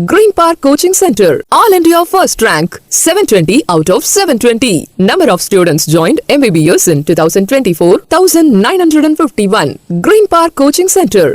Green Park Coaching Center, All India First Rank, 720 out of 720. Number of students joined MBBS in 2024, 1951. Green Park Coaching Center.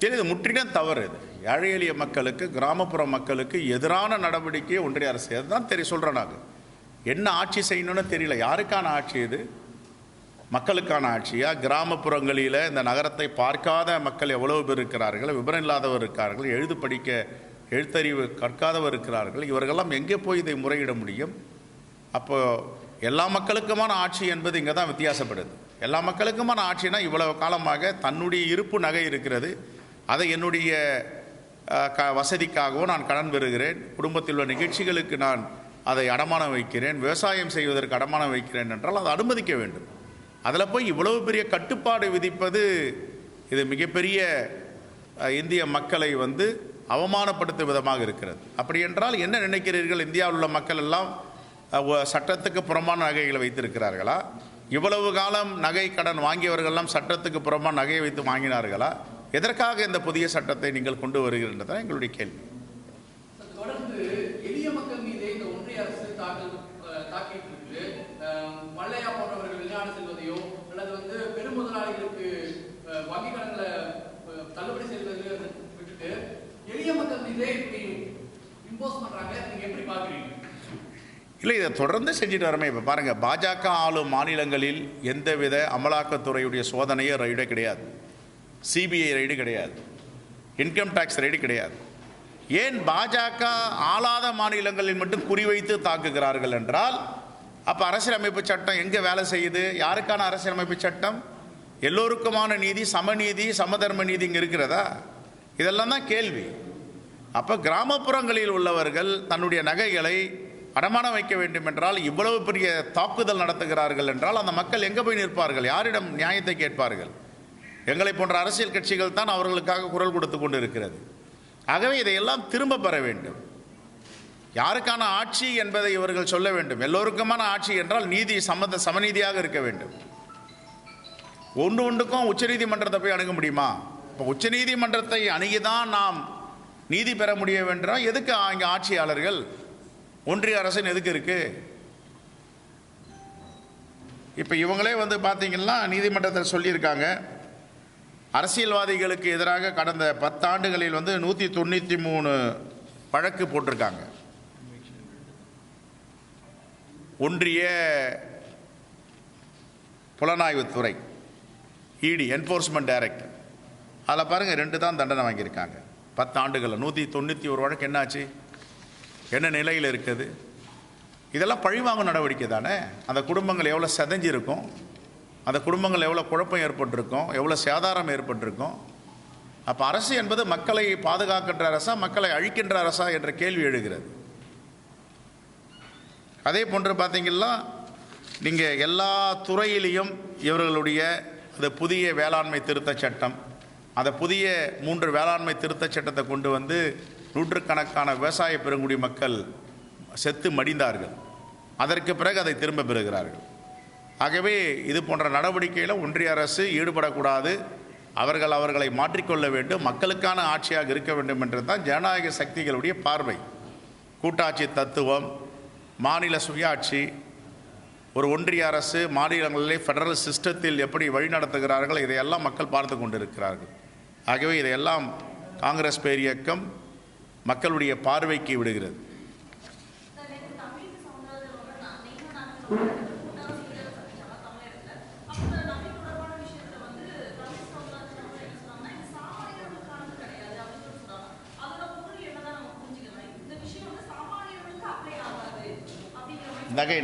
இது முற்றிலும் தவறு. இது ஏழை எளிய மக்களுக்கு, கிராமப்புற மக்களுக்கு எதிரான நடவடிக்கையை ஒன்றிய அரசு அதுதான் சொல்கிறோம். நாங்கள் என்ன ஆட்சி செய்யணும்னு தெரியல. யாருக்கான ஆட்சி இது? மக்களுக்கான ஆட்சியா? கிராமப்புறங்களில் இந்த நகரத்தை பார்க்காத மக்கள் எவ்வளவு பேர் இருக்கிறார்கள், விவரம் இல்லாதவர் இருக்கிறார்கள், எழுத்தறிவு கற்காதவர் இருக்கிறார்கள். இவர்களெல்லாம் எங்கே போய் இதை முறையிட முடியும்? அப்போது எல்லா மக்களுக்குமான ஆட்சி என்பது இங்கே தான் வித்தியாசப்படுது. எல்லா மக்களுக்குமான ஆட்சினா இவ்வளவு காலமாக தன்னுடைய இருப்பு நகை இருக்கிறது, அதை என்னுடைய வசதிக்காகவும் நான் கடன் பெறுகிறேன், குடும்பத்தில் உள்ள நிகழ்ச்சிகளுக்கு நான் அதை அடமானம் வைக்கிறேன், விவசாயம் செய்வதற்கு அடமானம் வைக்கிறேன் என்றால் அதை அனுமதிக்க வேண்டும். அதில் போய் இவ்வளவு பெரிய கட்டுப்பாடு விதிப்பது இது மிகப்பெரிய இந்திய மக்களை அவமானப்படுத்தும் விதமாக இருக்கிறது. அப்படி என்றால் என்ன நினைக்கிறீர்கள்? இந்தியாவில் உள்ள மக்கள் எல்லாம் சட்டத்துக்கு புறமான நகைகளை வைத்திருக்கிறார்களா? இவ்வளவு காலம் நகை கடன் வாங்கியவர்கள்லாம் சட்டத்துக்கு புறமான நகையை வைத்து வாங்கினார்களா? எதற்காக இந்த புதிய சட்டத்தை நீங்கள் கொண்டு வருகிறீர்கள் எங்களுடைய கேள்வி. தொடர்ந்து எளிய மக்கள் மீதே இந்த ஒன்றிய அரசு தாக்கிட்டு இருக்கு. மல்லையா போன்றவர்கள் வெளிநாடு செல்வதையோ அல்லது பெரும் முதலாளிகளுக்கு வங்கி கடன்களை தள்ளுபடி செய்வதை விட்டுட்டு எளிய மக்கள் மீதே இப்படி இம்போஸ் பண்றாங்க. நீங்க எப்படி பாக்குறீங்க? இல்லை, இதை தொடர்ந்து செஞ்சுட்டு வரமே. இப்போ பாருங்கள், பாஜக ஆளும் மாநிலங்களில் எந்தவித அமலாக்கத்துறையுடைய சோதனையோ ரைடே கிடையாது, சிபிஐ ரைடு கிடையாது, இன்கம் டேக்ஸ் ரைடு கிடையாது. ஏன் பாஜக ஆளாத மாநிலங்களில் மட்டும் குறிவைத்து தாக்குகிறார்கள் என்றால், அப்போ அரசியலமைப்பு சட்டம் எங்கே வேலை செய்யுது? யாருக்கான அரசியலமைப்பு சட்டம்? எல்லோருக்குமான நீதி, சமநீதி, சமதர்ம நீதி இங்கே இருக்கிறதா? இதெல்லாம் தான் கேள்வி. அப்போ கிராமப்புறங்களில் உள்ளவர்கள் தன்னுடைய நகைகளை அடமானம் வைக்க வேண்டும் என்றால் இவ்வளவு பெரிய தாக்குதல் நடத்துகிறார்கள் என்றால் அந்த மக்கள் எங்கே போய் நிற்பார்கள்? யாரிடம் நியாயத்தை கேட்பார்கள்? எங்களை போன்ற அரசியல் கட்சிகள் தான் அவர்களுக்காக குரல் கொடுத்து கொண்டு இருக்கிறது. ஆகவே இதையெல்லாம் திரும்ப பெற வேண்டும். யாருக்கான ஆட்சி என்பதை இவர்கள் சொல்ல வேண்டும். எல்லோருக்குமான ஆட்சி என்றால் நீதி சமநீதியாக இருக்க வேண்டும். ஒன்றுக்கும் உச்சநீதிமன்றத்தை போய் அணுக முடியுமா? இப்போ உச்சநீதிமன்றத்தை அணுகிதான் நாம் நீதி பெற முடியும் என்றால் எதுக்கு இங்கே ஆட்சியாளர்கள்? ஒன்றிய அரசின் எதுக்கு இருக்கு? இப்போ இவங்களே பார்த்தீங்கன்னா நீதிமன்றத்தில் சொல்லியிருக்காங்க, அரசியல்வாதிகளுக்கு எதிராக கடந்த 10 ஆண்டுகளில் 193 வழக்கு போட்டிருக்காங்க. ஒன்றிய புலனாய்வுத்துறை, இடி, என்ஃபோர்ஸ்மெண்ட் டைரக்டர், அதில் பாருங்கள் 2 தான் தண்டனை வாங்கியிருக்காங்க 10 ஆண்டுகளில். 191 வழக்கு என்னாச்சு? என்ன நிலையில் இருக்குது? இதெல்லாம் பழிவாங்கும் நடவடிக்கை தானே. அந்த குடும்பங்கள் எவ்வளோ செதஞ்சிருக்கும், அந்த குடும்பங்கள் எவ்வளோ குழப்பம் ஏற்பட்டிருக்கும், எவ்வளோ சேதாரம் ஏற்பட்டிருக்கும். அப்போ அரசு என்பது மக்களை பாதுகாக்கின்ற அரசா, மக்களை அழிக்கின்ற அரசா என்ற கேள்வி எழுகிறது. அதே போன்று பார்த்தீங்கன்னா நீங்கள் எல்லா துறையிலையும் இவர்களுடைய அந்த புதிய வேளாண்மை திருத்த சட்டம், அந்த புதிய 3 வேளாண்மை திருத்த சட்டத்தை கொண்டு நூற்றுக்கணக்கான விவசாய பெருங்குடி மக்கள் செத்து மடிந்தார்கள். அதற்கு பிறகு அதை திரும்ப பெறுகிறார்கள். ஆகவே இது போன்ற நடவடிக்கையில் ஒன்றிய அரசு ஈடுபடக்கூடாது. அவர்களை மாற்றிக்கொள்ள வேண்டும், மக்களுக்கான ஆட்சியாக இருக்க வேண்டும் என்றது தான் ஜனநாயக சக்திகளுடைய பார்வை. கூட்டாட்சி தத்துவம், மாநில சுயாட்சி, ஒரு ஒன்றிய அரசு மாநிலங்களிலே ஃபெடரல் சிஸ்டத்தில் எப்படி வழிநடத்துகிறார்கள், இதையெல்லாம் மக்கள் பார்த்து கொண்டிருக்கிறார்கள். ஆகவே இதையெல்லாம் காங்கிரஸ் பேரியக்கம் மக்களுடைய பார்வைக்கு விடுகிறது.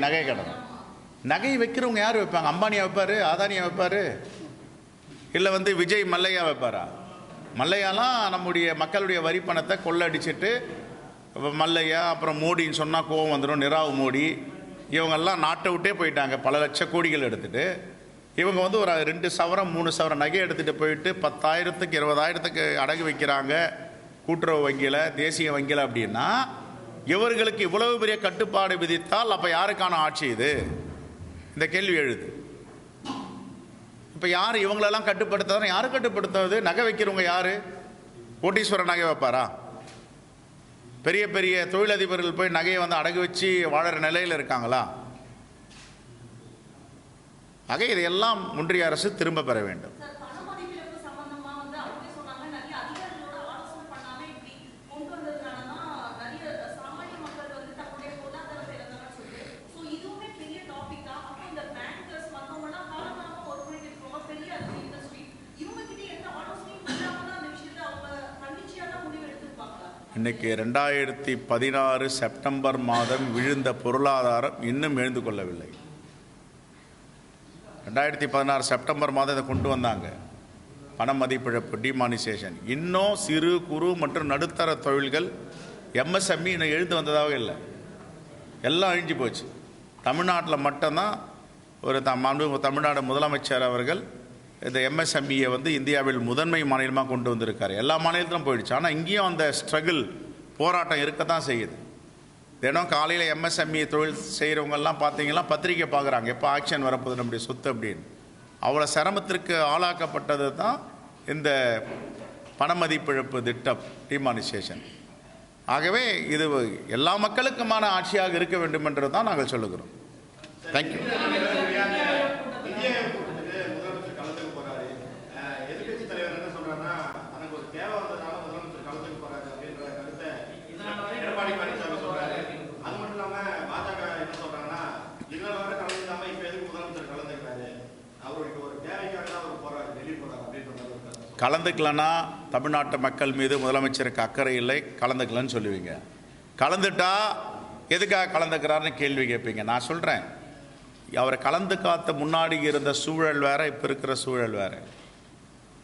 நகை கடன் நகை வைக்கிறவங்க யார் வைப்பாங்க? அம்பானியா வைப்பாரு, ஆதானியா வைப்பாரு, இல்லை விஜய் மல்லையா வைப்பாரா? மல்லையாலாம் நம்முடைய மக்களுடைய வரி பணத்தை கொள்ளடிச்சிட்டு மல்லையா, அப்புறம் மோடின்னு சொன்னால் கோவம் வந்துடும், நிராவ் மோடி, இவங்கெல்லாம் நாட்டை விட்டே போயிட்டாங்க, பல லட்ச கோடிகள் எடுத்துகிட்டு. இவங்க வந்து ஒரு 2 சவரம் 3 சவரம் நகை எடுத்துகிட்டு போயிட்டு 10,000க்கு 20,000க்கு அடகு வைக்கிறாங்க கூட்டுறவு வங்கியில், தேசிய வங்கியில். அப்படின்னா இவர்களுக்கு இவ்வளவு பெரிய கட்டுப்பாடு விதித்தால் அப்போ யாருக்கான ஆட்சி இது? இந்த கேள்வி எழுது. இப்போ யார் இவங்களெல்லாம் கட்டுப்படுத்தாத? யாரு கட்டுப்படுத்தாது? நகை வைக்கிறவங்க யாரு? கோட்டீஸ்வரர் நகை வைப்பாரா? பெரிய பெரிய தொழிலதிபர்கள் போய் நகையை வந்து அடகு வச்சு வாழற நிலையில் இருக்காங்களா? ஆக இதையெல்லாம் ஒன்றிய அரசு திரும்ப பெற வேண்டும். இன்னைக்கு 2016 செப்டம்பர் மாதம் விழுந்த பொருளாதாரம் இன்னும் எழுந்து கொள்ளவில்லை. 2016 செப்டம்பர் மாதம் இதை கொண்டு வந்தாங்க, பண மதிப்பிழப்பு டிமானிசேஷன். இன்னும் சிறு குறு மற்றும் நடுத்தர தொழில்கள் எம்எஸ்எம்இ இன்னும் எழுந்து வந்ததாகவே இல்லை, எல்லாம் அழிஞ்சு போச்சு. தமிழ்நாட்டில் மட்டும்தான் ஒரு தமிழ்நாடு முதலமைச்சர் அவர்கள் இந்த எம்எஸ்எம்இயை வந்து இந்தியாவில் முதன்மை மாநிலமாக கொண்டு வந்திருக்காரு. எல்லா மாநிலத்திலும் போயிடுச்சு. ஆனால் இங்கேயும் அந்த ஸ்ட்ரகிள், போராட்டம் இருக்கத்தான் செய்யுது. தினம் காலையில் எம்எஸ்எம்இ தொழில் செய்கிறவங்கெல்லாம் பார்த்தீங்கன்னா பத்திரிக்கை பார்க்குறாங்க, எப்போ ஆக்ஷன் வரப்போகுது நம்முடைய சொத்து அப்படின்னு. அவ்வளோ சிரமத்திற்கு ஆளாக்கப்பட்டது தான் இந்த பணமதிப்பிழப்பு திட்டம், டிமானிசேஷன். ஆகவே இது எல்லா மக்களுக்குமான ஆட்சியாக இருக்க வேண்டும் என்று தான் நாங்கள் சொல்லுகிறோம். தேங்க்யூ. கலந்துக்கலன்னா தமிழ்நாட்டு மக்கள் மீது முதலமைச்சருக்கு அக்கறை இல்லை, கலந்துக்கலன்னு சொல்லுவீங்க. கலந்துட்டா எதுக்காக கலந்துக்கிறாருன்னு கேள்வி கேட்பீங்க. நான் சொல்கிறேன், அவரை கலந்து காத்த முன்னாடி இருந்த சூழல் வேற, இப்போ இருக்கிற சூழல் வேற.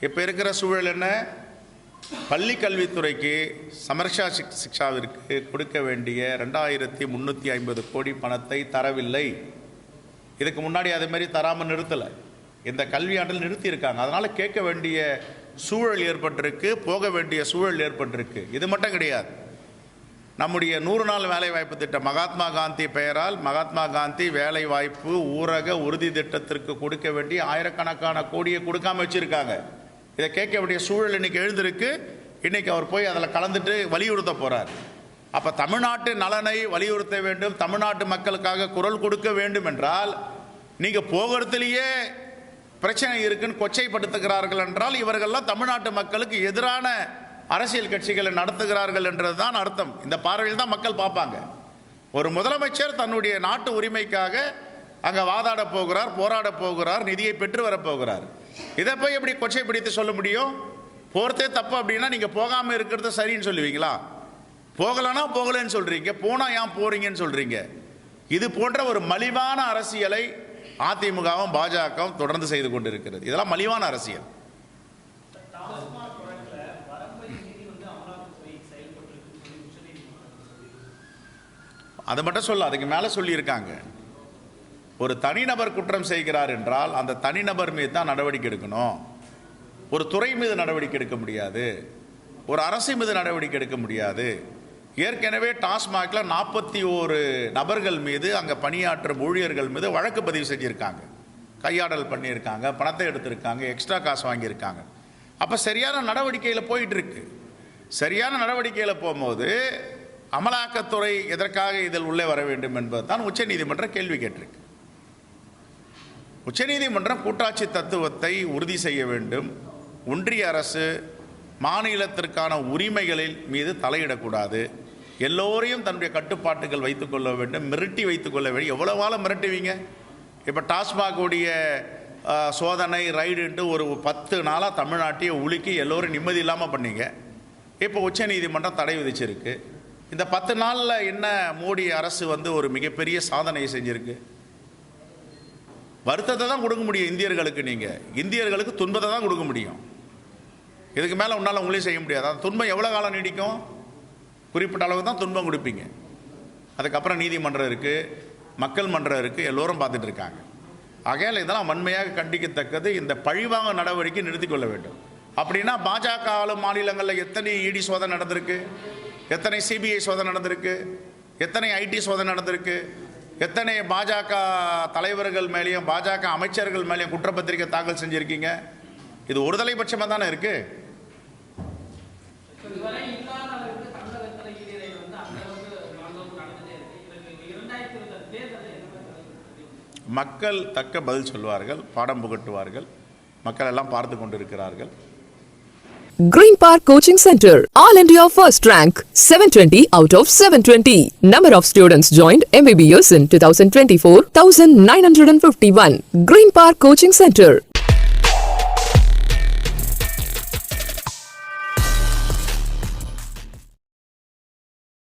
இப்போ இருக்கிற சூழல் என்ன? பள்ளி கல்வித்துறைக்கு சமர்ஷா சிக்ஷாவிற்கு கொடுக்க வேண்டிய 2,350 கோடி பணத்தை தரவில்லை. இதுக்கு முன்னாடி அது மாதிரி தராமல் நிறுத்தலை, இந்த கல்வியாண்டில் நிறுத்தியிருக்காங்க. அதனால் கேட்க வேண்டிய சூழல் ஏற்பட்டிருக்கு, போக வேண்டிய சூழல் ஏற்பட்டிருக்கு. இது மட்டும் கிடையாது, நம்முடைய 100 நாள் வேலைவாய்ப்பு திட்டம், மகாத்மா காந்தி பெயரால் மகாத்மா காந்தி வேலைவாய்ப்பு ஊரக உறுதி திட்டத்திற்கு கொடுக்க வேண்டிய ஆயிரக்கணக்கான கோடியை கொடுக்காம வச்சுருக்காங்க. இதை கேட்க வேண்டிய சூழல் இன்னைக்கு எழுந்திருக்கு. இன்னைக்கு அவர் போய் அதில் கலந்துட்டு வலியுறுத்த போகிறார். அப்போ தமிழ்நாட்டு நலனை வலியுறுத்த வேண்டும், தமிழ்நாட்டு மக்களுக்காக குரல் கொடுக்க வேண்டும் என்றால் நீங்கள் போகிறதுலேயே பிரச்சனை இருக்குன்னு கொச்சைப்படுத்துகிறார்கள் என்றால் இவர்கள்லாம் தமிழ்நாட்டு மக்களுக்கு எதிரான அரசியல் கட்சிகளை நடத்துகிறார்கள் என்றதுதான் அர்த்தம். இந்த பார்வையில் தான் மக்கள் பார்ப்பாங்க. ஒரு முதலமைச்சர் தன்னுடைய நாட்டு உரிமைக்காக அங்கே வாதாட போகிறார், போராட போகிறார், நிதியை பெற்று வரப்போகிறார். இதை போய் எப்படி கொச்சைப்படுத்தி சொல்ல முடியும்? போகிறதே தப்பு அப்படின்னா நீங்கள் போகாமல் இருக்கிறது சரின்னு சொல்லுவீங்களா? போகலன்னா போகலன்னு சொல்கிறீங்க, போனால் ஏன் போகிறீங்கன்னு சொல்கிறீங்க. இது போன்ற ஒரு மலிவான அரசியலை அதிமுகவும் பாஜகவும் தொடர்ந்து செய்து கொண்டிருக்கிறது. இதெல்லாம் மலிவான அரசியல். அதை மட்டும் சொல்ல, அதுக்கு மேலே சொல்லியிருக்காங்க. ஒரு தனிநபர் குற்றம் செய்கிறார் என்றால் அந்த தனிநபர் மீது தான் நடவடிக்கை எடுக்கணும். ஒரு துறை மீது நடவடிக்கை எடுக்க முடியாது, ஒரு அரசு மீது நடவடிக்கை எடுக்க முடியாது. ஏற்கனவே டாஸ்மாக்ல 41 நபர்கள் மீது, அங்கே பணியாற்றும் ஊழியர்கள் மீது வழக்கு பதிவு செஞ்சுருக்காங்க, கையாடல் பண்ணியிருக்காங்க, பணத்தை எடுத்திருக்காங்க, எக்ஸ்ட்ரா காசு வாங்கியிருக்காங்க. அப்போ சரியான நடவடிக்கையில் போயிட்டு இருக்கு. சரியான நடவடிக்கையில் போகும்போது அமலாக்கத்துறை எதற்காக இதில் உள்ளே வர வேண்டும் என்பது தான் உச்சநீதிமன்றம் கேள்வி கேட்டிருக்கு. உச்சநீதிமன்றம் கூட்டாட்சி தத்துவத்தை உறுதி செய்ய வேண்டும். ஒன்றிய அரசு மாநிலத்திற்கான உரிமைகளில் மீது தலையிடக்கூடாது. எல்லோரையும் தன்னுடைய கட்டுப்பாட்டுகள் வைத்துக்கொள்ள வேண்டும், மிரட்டி வைத்துக்கொள்ள வேண்டும். எவ்வளவு நாள் மிரட்டுவீங்க? இப்போ டாஸ்மாகுடைய சோதனை ரைடுன்ட்டு ஒரு 10 நாளாக தமிழ்நாட்டையே உலுக்கி எல்லோரும் நிம்மதி இல்லாமல் பண்ணீங்க. இப்போ உச்சநீதிமன்றம் தடை விதிச்சிருக்கு. இந்த 10 நாளில் என்ன மோடி அரசு வந்து ஒரு மிகப்பெரிய சாதனையை செஞ்சிருக்கு? வருத்தத்தை தான் கொடுக்க முடியும் இந்தியர்களுக்கு. நீங்கள் இந்தியர்களுக்கு துன்பத்தை தான் கொடுக்க முடியும். இதுக்கு மேலே உன்னால் உங்களையும் செய்ய முடியாது. அந்த துன்பம் எவ்வளோ காலம் நீடிக்கும்? குறிப்பிட்ட அளவுக்கு தான் துன்பம் கொடுப்பீங்க. அதுக்கப்புறம் நீதிமன்றம் இருக்குது, மக்கள் மன்றம் இருக்குது, எல்லோரும் பார்த்துட்டு இருக்காங்க. ஆகையால் இதெல்லாம் வன்மையாக கண்டிக்கத்தக்கது. இந்த பழிவாங்க நடவடிக்கை நிறுத்திக் கொள்ள வேண்டும். அப்படின்னா பாஜக ஆளும் மாநிலங்களில் எத்தனை இடி சோதனை நடந்திருக்கு, எத்தனை சிபிஐ சோதனை நடந்திருக்கு, எத்தனை ஐடி சோதனை நடந்திருக்கு, எத்தனை பாஜக தலைவர்கள் மேலேயும் பாஜக அமைச்சர்கள் மேலேயும் குற்றப்பத்திரிகை தாக்கல் செஞ்சுருக்கீங்க. இது ஒரு தலைபட்சமாக தானே இருக்கு. மக்கள் தக்க பதில் சொல்வார்கள், பாடம் புகட்டுவார்கள். மக்கள் எல்லாம் பார்த்து கொண்டிருக்கிறார்கள். Green Park Coaching Center, All India First Rank, 720 out of 720. Number of students joined MBBS in 2024, 1951. Green Park Coaching Center.